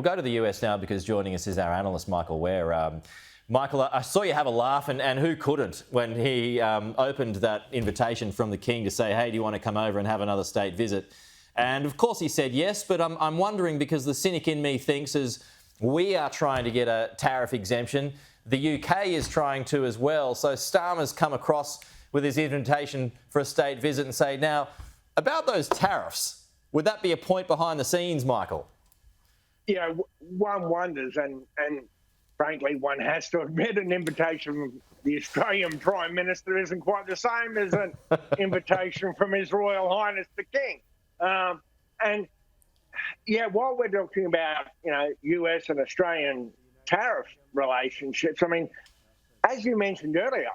We'll go to the US now because joining us is our analyst, Michael Ware. Michael, I saw you have a laugh, and who couldn't when he opened that invitation from the King to say, hey, do you want to come over and have another state visit? And of course he said yes, but I'm wondering, because the cynic in me thinks as we are trying to get a tariff exemption, the UK is trying to as well. So Starmer's come across with his invitation for a state visit and say, now, about those tariffs, would that be a point behind the scenes, Michael? Yeah, one wonders, and frankly, one has to admit an invitation from the Australian Prime Minister isn't quite the same as an invitation from His Royal Highness the King. And yeah, while we're talking about, US and Australian tariff relationships, I mean, as you mentioned earlier,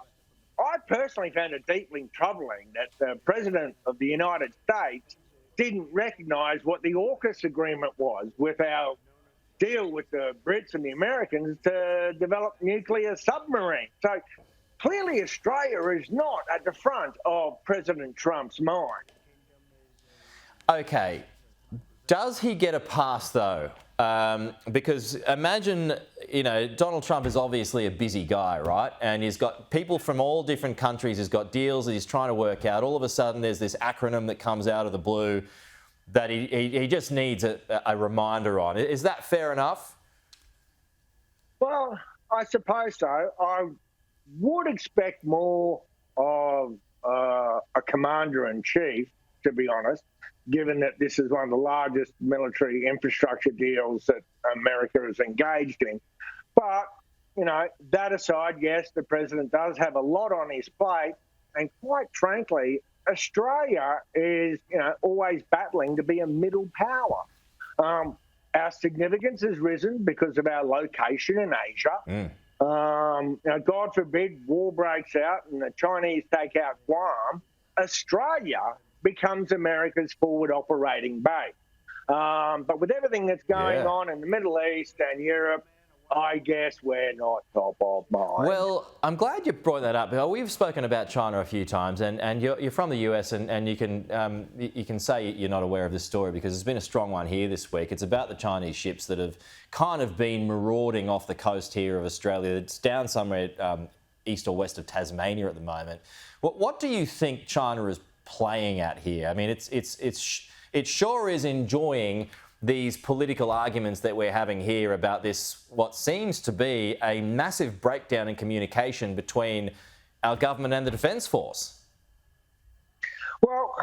I personally found it deeply troubling that the President of the United States didn't recognise what the AUKUS agreement was with our deal with the Brits and the Americans to develop nuclear submarines. So clearly Australia is not at the front of President Trump's mind. Okay. Does he get a pass, though? Because imagine, Donald Trump is obviously a busy guy, right? And he's got people from all different countries. He's got deals that he's trying to work out. All of a sudden, there's this acronym that comes out of the blue that he just needs a reminder on. Is that fair enough? Well, I suppose so. I would expect more of a commander-in-chief, to be honest, given that this is one of the largest military infrastructure deals that America is engaged in. But, that aside, yes, the president does have a lot on his plate. And quite frankly, Australia is, always battling to be a middle power. Our significance has risen because of our location in Asia. God forbid war breaks out and the Chinese take out Guam, Australia becomes America's forward operating base. But with everything that's going on in the Middle East and Europe, I guess we're not top of mind. Well, I'm glad you brought that up. We've spoken about China a few times, and you're from the US, and you can say you're not aware of this story because there's been a strong one here this week. It's about the Chinese ships that have kind of been marauding off the coast here of Australia. It's down somewhere east or west of Tasmania at the moment. What do you think China is playing at here? I mean, it sure is enjoying these political arguments that we're having here about this, what seems to be a massive breakdown in communication between our government and the Defence Force. Well,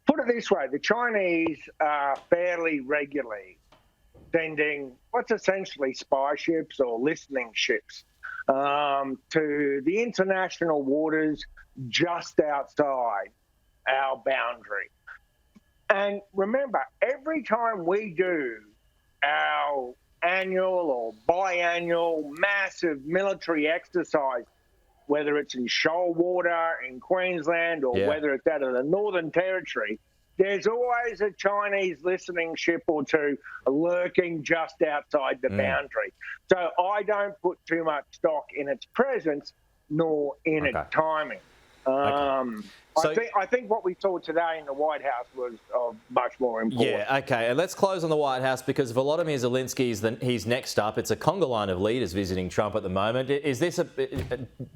put it this way, the Chinese are fairly regularly sending what's essentially spy ships or listening ships to the international waters just outside our boundary. And remember, every time we do our annual or biannual massive military exercise, whether it's in shoal water in Queensland or whether it's out of the Northern Territory, there's always a Chinese listening ship or two lurking just outside the boundary. So I don't put too much stock in its presence nor in its timing. I think what we saw today in the White House was of much more importance. Yeah, okay. And let's close on the White House because Volodymyr Zelensky he's next up. It's a conga line of leaders visiting Trump at the moment. Is this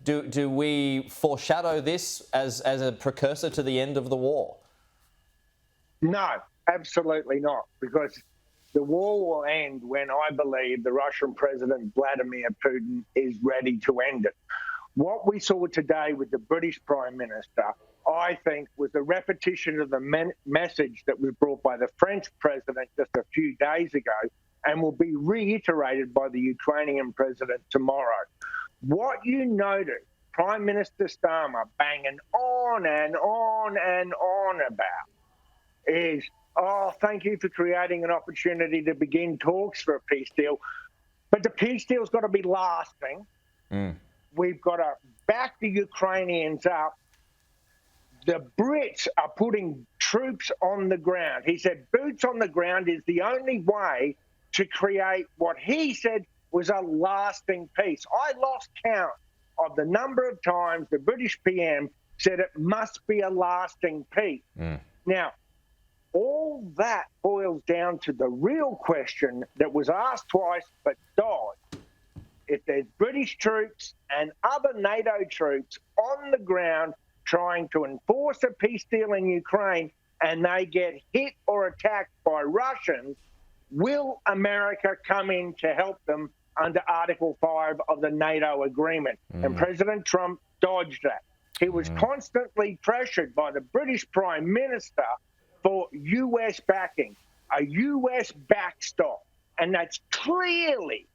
do we foreshadow this as a precursor to the end of the war? No, absolutely not, because the war will end when I believe the Russian President Vladimir Putin is ready to end it. What we saw today with the British Prime Minister, I think, was a repetition of the message that was brought by the French President just a few days ago and will be reiterated by the Ukrainian President tomorrow. What you noted Prime Minister Starmer banging on and on and on about is, thank you for creating an opportunity to begin talks for a peace deal. But the peace deal's got to be lasting. We've got to back the Ukrainians up. The Brits are putting troops on the ground. He said boots on the ground is the only way to create what he said was a lasting peace. I lost count of the number of times the British PM said it must be a lasting peace. Now, all that boils down to the real question that was asked twice but dodged. If there's British troops and other NATO troops on the ground trying to enforce a peace deal in Ukraine and they get hit or attacked by Russians, will America come in to help them under Article 5 of the NATO agreement? And President Trump dodged that. He was constantly pressured by the British Prime Minister for US backing, a US backstop. And that's clearly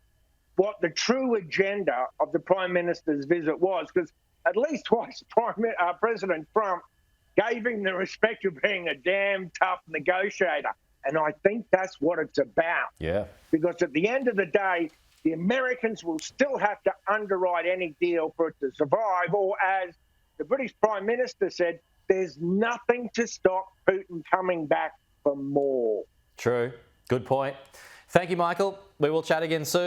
what the true agenda of the Prime Minister's visit was, because at least twice President Trump gave him the respect of being a damn tough negotiator. And I think that's what it's about. Yeah. Because at the end of the day, the Americans will still have to underwrite any deal for it to survive, or as the British Prime Minister said, there's nothing to stop Putin coming back for more. True. Good point. Thank you, Michael. We will chat again soon.